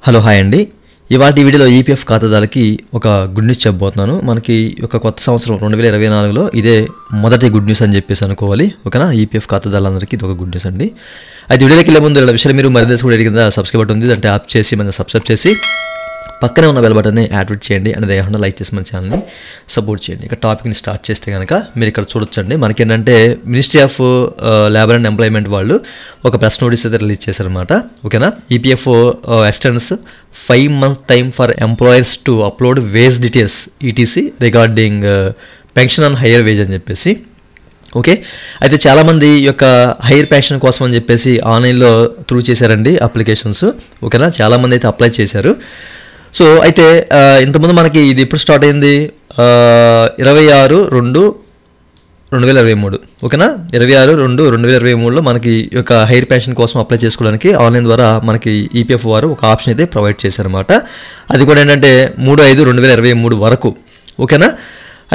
Hello hi అండి. ఇవాళ ఈ వీడియోలో ఈపీఎఫ్ ఖాతాదారులకి ఒక గుడ్ న్యూస్ చెప్పబోతున్నాను. మనకి ఒక కొత్త సంవత్సరం 2024లో ఇదే మొదటి గుడ్ న్యూస్ అని చెప్పేసి అనుకోవాలి. ఓకేనా? ఈపీఎఫ్ ఖాతాదారులందరికీ ఇది ఒక గుడ్ న్యూస్ అండి. అయితే వీడియోకి వెళ్ళే ముందు ఇలా విషయాలు మీరు మరింత కూడా కింద సబ్స్క్రైబ్ బటన్ ఉంది, అంటే యాప్ చేసి మన సబ్స్క్రైబ్ చేసి పక్కనే ఉన్న బెల్ బటన్ని యాక్టివేట్ చేయండి. అనేది ఏమన్నా లైక్ చేసి మన ఛానల్ని సపోర్ట్ చేయండి. ఇక టాపిక్ని స్టార్ట్ చేస్తే కనుక మీరు ఇక్కడ చూడొచ్చండి. మనకి ఏంటంటే ministry of labour and employment వాళ్ళు ఒక ప్రెస్ నోటీస్ అయితే రిలీజ్ చేశారనమాట. ఓకేనా? EPF extends 5 months time for employers to upload wage details ETC regarding pension on higher wage అని చెప్పేసి. ఓకే, అయితే చాలామంది ఈ యొక్క హైయర్ పెన్షన్ కోసం అని చెప్పేసి ఆన్లైన్లో త్రూ చేశారండి అప్లికేషన్స్. ఓకేనా? చాలామంది అయితే అప్లై చేశారు. సో అయితే ఇంతకుముందు మనకి ఇది ఎప్పుడు స్టార్ట్ అయింది? 26/2/2023. ఓకేనా? 26/2/2023లో మనకి ఈ యొక్క హైయర్ పెన్షన్ కోసం అప్లై చేసుకోవడానికి ఆన్లైన్ ద్వారా మనకి ఈపీఎఫ్ వారు ఒక ఆప్షన్ అయితే ప్రొవైడ్ చేశారన్నమాట. అది కూడా ఏంటంటే 3/5/2023 వరకు. ఓకేనా?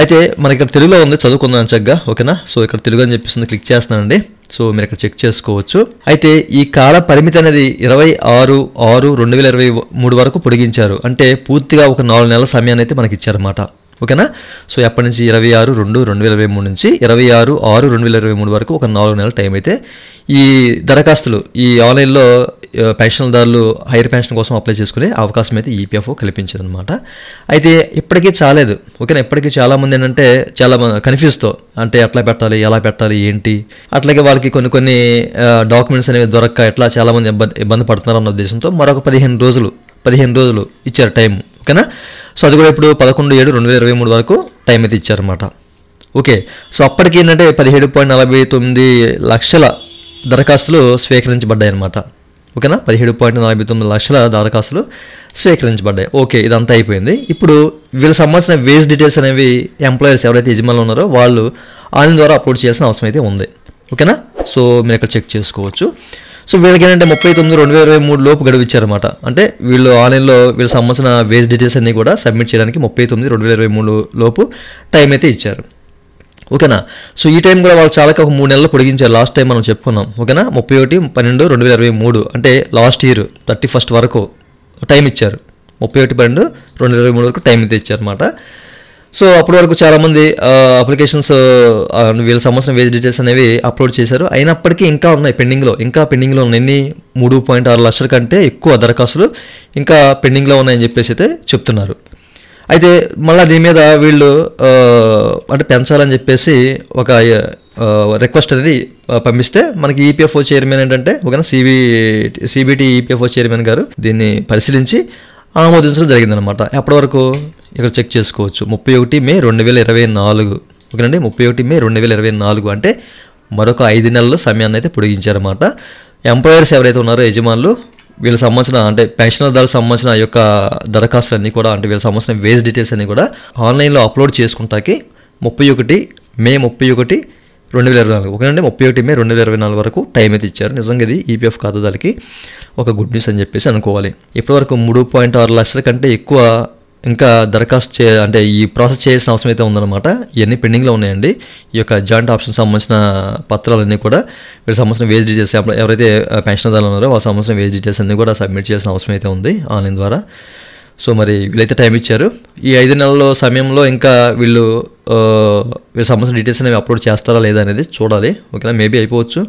అయితే మనకి ఇక్కడ తెలుగులో ఉంది, చదువుకుందాం చక్కగా. ఓకేనా? సో ఇక్కడ తెలుగు అని చెప్పేసి క్లిక్ చేస్తున్నానండి. సో మీరు ఇక్కడ చెక్ చేసుకోవచ్చు. అయితే ఈ కాల పరిమితి అనేది 26/6/2023 వరకు పొడిగించారు. అంటే పూర్తిగా ఒక 4 నెలల సమయాన్ని అయితే మనకి ఇచ్చారన్నమాట. ఓకేనా? సో ఎప్పటి నుంచి 26/2/2023 నుంచి 26/6/2023 వరకు ఒక 4 నెలల టైం అయితే ఈ దరఖాస్తులు ఈ ఆన్లైన్లో పెన్షన్దారులు హైయర్ పెన్షన్ కోసం అప్లై చేసుకునే అవకాశం అయితే ఈపీఎఫ్ కల్పించిందనమాట. అయితే ఇప్పటికీ చాలేదు. ఓకేనా? ఇప్పటికీ చాలామంది ఏంటంటే చాలా కన్ఫ్యూజ్తో, అంటే ఎట్లా పెట్టాలి, ఎలా పెట్టాలి, ఏంటి, అట్లాగే వాళ్ళకి కొన్ని డాక్యుమెంట్స్ అనేవి దొరక్క ఎట్లా చాలామంది ఇబ్బంది పడుతున్నారు అన్న ఉద్దేశంతో మరొక 15 రోజులు ఇచ్చారు టైం. ఓకేనా? సో అది కూడా ఇప్పుడు 11/7/2023 వరకు టైం అయితే ఇచ్చారన్నమాట. ఓకే, సో అప్పటికి ఏంటంటే 17.49 లక్షల దరఖాస్తులు స్వీకరించబడ్డాయి అన్నమాట. ఓకేనా? 17.49 లక్షల దరఖాస్తులు స్వీకరించబడ్డాయి. ఓకే, ఇదంతా అయిపోయింది. ఇప్పుడు వీళ్ళకి సంబంధించిన వేజ్ డీటెయిల్స్ అనేవి ఎంప్లాయర్స్ ఎవరైతే యజమానులు ఉన్నారో వాళ్ళు ఆన్లైన్ ద్వారా అప్లోడ్ చేయాల్సిన అవసరం అయితే ఉంది. ఓకేనా? సో మీరు ఇక్కడ చెక్ చేసుకోవచ్చు. సో వీళ్ళకి ఏంటంటే 30/9/2023 లోపు గడువు ఇచ్చారన్నమాట. అంటే వీళ్ళు ఆన్లైన్లో వీళ్ళకి సంబంధించిన వేజ్ డీటెయిల్స్ అన్ని కూడా సబ్మిట్ చేయడానికి 30/9/2023 లోపు టైం అయితే ఇచ్చారు. ఓకేనా? సో ఈ టైం కూడా వాళ్ళు చాలా ఒక 3 నెలలు పొడిగించారు. లాస్ట్ టైం మనం చెప్పుకున్నాం. ఓకేనా? 31/12/2023 అంటే లాస్ట్ ఇయర్ 31st వరకు టైం ఇచ్చారు. 31/12/2023 వరకు టైం అయితే ఇచ్చారన్నమాట. సో అప్పటి వరకు చాలామంది అప్లికేషన్స్ వీళ్ళ సంబంధించిన వేజ్ డీటెయిల్స్ అనేవి అప్లోడ్ చేశారు. అయినప్పటికీ ఇంకా ఉన్నాయి పెండింగ్లో ఉన్నాయి. ఎన్ని 3.6 లక్షల కంటే ఎక్కువ దరఖాస్తులు ఇంకా పెండింగ్లో ఉన్నాయని చెప్పేసి అయితే చెప్తున్నారు. అయితే మళ్ళీ దీని మీద వీళ్ళు అంటే పెంచాలని చెప్పేసి ఒక రిక్వెస్ట్ అనేది పంపిస్తే మనకి ఈపీఎఫ్ఓ చైర్మన్ ఏంటంటే ఓకేనా సిబిటి ఈపీఎఫ్ఓ చైర్మన్ గారు దీన్ని పరిశీలించి ఆమోదించడం జరిగిందనమాట. ఎప్పటి వరకు ఇక్కడ చెక్ చేసుకోవచ్చు. 31 మే 2024. ఓకేనండి? 31 మే 2024 అంటే మరొక 5 నెలల సమయాన్ని అయితే పొడిగించారన్నమాట. ఎంప్లాయర్స్ ఎవరైతే ఉన్నారో యజమానులు వీళ్ళకి సంబంధించిన అంటే పెన్షనర్దారులకు సంబంధించిన యొక్క దరఖాస్తులన్నీ కూడా అంటే వీళ్ళకి సంబంధించిన వేజ్ డీటెయిల్స్ అన్నీ కూడా ఆన్లైన్లో అప్లోడ్ చేసుకుంటాకి 31 మే 2024. ఓకేనండి? 31 మే 2024 వరకు టైం అయితే ఇచ్చారు. నిజంగా ఇది ఈపీఎఫ్ ఖాతాదారులకి ఒక గుడ్ న్యూస్ అని చెప్పేసి అనుకోవాలి. ఇప్పటివరకు 3.6 లక్షల కంటే ఎక్కువ ఇంకా దరఖాస్తు అంటే ఈ ప్రాసెస్ చేయాల్సిన అవసరం అయితే ఉందన్నమాట. ఇవన్నీ పెండింగ్లో ఉన్నాయండి. ఈ యొక్క జాయింట్ ఆప్షన్ సంబంధించిన పత్రాలన్నీ కూడా వీళ్ళకి సంబంధించిన వేజ్ డీటెయిల్స్ ఎవరైతే పెన్షన్దారులు ఉన్నారో వాళ్ళకి సంబంధించిన వేజ్ డీటెయిల్స్ అన్నీ కూడా సబ్మిట్ చేయాల్సిన అవసరం అయితే ఉంది ఆన్లైన్ ద్వారా. సో మరి వీళ్ళైతే టైం ఇచ్చారు. ఈ 5 నెలల సమయంలో ఇంకా వీళ్ళు సంబంధించిన డీటెయిల్స్ అనేవి అప్లోడ్ చేస్తారా లేదా అనేది చూడాలి. ఓకేనా? మేబీ అయిపోవచ్చు.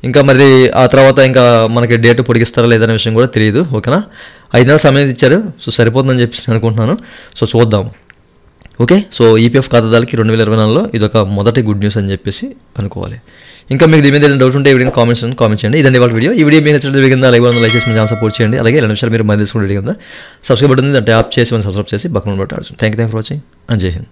ఇంకా మరి ఆ తర్వాత ఇంకా మనకి డేట్ పొడిగిస్తారా లేదనే విషయం కూడా తెలియదు. ఓకేనా? 5 నెలల సమయం ఇచ్చారు. సో సరిపోతుందని చెప్పేసి అనుకుంటున్నాను. సో చూద్దాం. ఓకే, సో ఈపీఎఫ్ ఖాతాదారులకి 2024లో ఇదొక మొదటి గుడ్ న్యూస్ అని చెప్పేసి అనుకోవాలి. ఇంకా మీకు దీని మీద ఏదైనా డౌట్ ఉంటే వీడియో కామెంట్ చేయండి. ఇదండి వాళ్ళ వీడియో. ఈ వీడియో మీకు నచ్చినట్టు కింద లైక్ చేసి ఛానల్ సపోర్ట్ చేయండి. అలాగే 2 నిమిషాలు మీరు మళ్ళీ తీసుకుంటే కింద సబ్స్క్రైబ్ బటన్ అంటే యాప్ చేసి మనం సబ్స్క్రైబ్ చేసి పక్కన బట్టి thank you for watching and జై హింద్.